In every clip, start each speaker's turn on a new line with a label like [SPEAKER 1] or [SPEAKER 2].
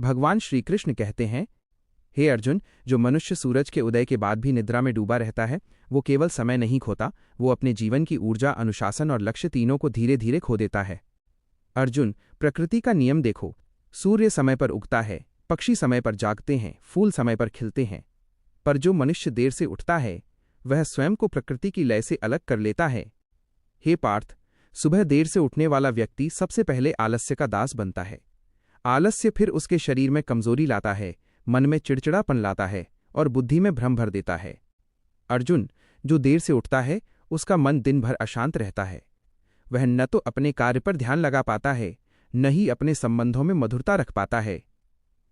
[SPEAKER 1] भगवान श्री कृष्ण कहते हैं, हे अर्जुन, जो मनुष्य सूरज के उदय के बाद भी निद्रा में डूबा रहता है, वो केवल समय नहीं खोता, वो अपने जीवन की ऊर्जा, अनुशासन और लक्ष्य तीनों को धीरे धीरे खो देता है। अर्जुन, प्रकृति का नियम देखो। सूर्य समय पर उगता है, पक्षी समय पर जागते हैं, फूल समय पर खिलते हैं। पर जो मनुष्य देर से उठता है, वह स्वयं को प्रकृति की लय से अलग कर लेता है। हे पार्थ, सुबह देर से उठने वाला व्यक्ति सबसे पहले आलस्य का दास बनता है। आलस्य फिर उसके शरीर में कमजोरी लाता है, मन में चिड़चिड़ापन लाता है और बुद्धि में भ्रम भर देता है। अर्जुन, जो देर से उठता है, उसका मन दिन भर अशांत रहता है। वह न तो अपने कार्य पर ध्यान लगा पाता है, न ही अपने संबंधों में मधुरता रख पाता है।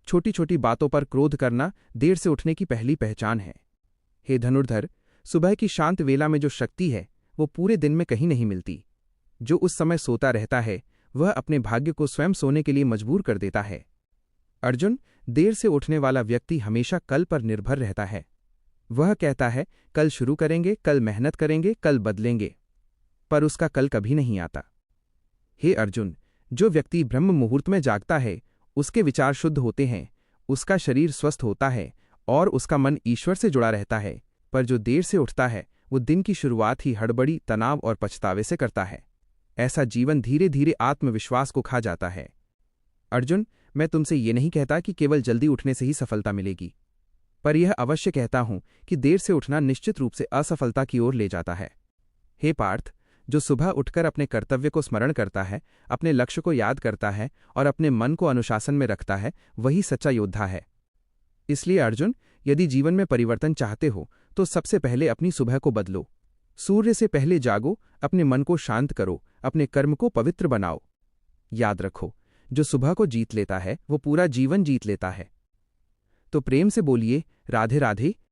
[SPEAKER 1] छोटी छोटी बातों पर क्रोध करना देर से उठने की पहली पहचान है। हे धनुर्धर, सुबह की शांत वेला में जो शक्ति है, वो पूरे दिन में कहीं नहीं मिलती। जो उस समय सोता रहता है, वह अपने भाग्य को स्वयं सोने के लिए मजबूर कर देता है। अर्जुन, देर से उठने वाला व्यक्ति हमेशा कल पर निर्भर रहता है। वह कहता है, कल शुरू करेंगे, कल मेहनत करेंगे, कल बदलेंगे, पर उसका कल कभी नहीं आता। हे अर्जुन, जो व्यक्ति ब्रह्म मुहूर्त में जागता है, उसके विचार शुद्ध होते हैं, उसका शरीर स्वस्थ होता है और उसका मन ईश्वर से जुड़ा रहता है। पर जो देर से उठता है, वो दिन की शुरुआत ही हड़बड़ी, तनाव और पछतावे से करता है। ऐसा जीवन धीरे धीरे आत्मविश्वास को खा जाता है। अर्जुन, मैं तुमसे ये नहीं कहता कि केवल जल्दी उठने से ही सफलता मिलेगी, पर यह अवश्य कहता हूं कि देर से उठना निश्चित रूप से असफलता की ओर ले जाता है। हे पार्थ, जो सुबह उठकर अपने कर्तव्य को स्मरण करता है, अपने लक्ष्य को याद करता है और अपने मन को अनुशासन में रखता है, वही सच्चा योद्धा है। इसलिए अर्जुन, यदि जीवन में परिवर्तन चाहते हो तो सबसे पहले अपनी सुबह को बदलो। सूर्य से पहले जागो, अपने मन को शांत करो, अपने कर्म को पवित्र बनाओ। याद रखो, जो सुबह को जीत लेता है, वो पूरा जीवन जीत लेता है। तो प्रेम से बोलिए, राधे राधे।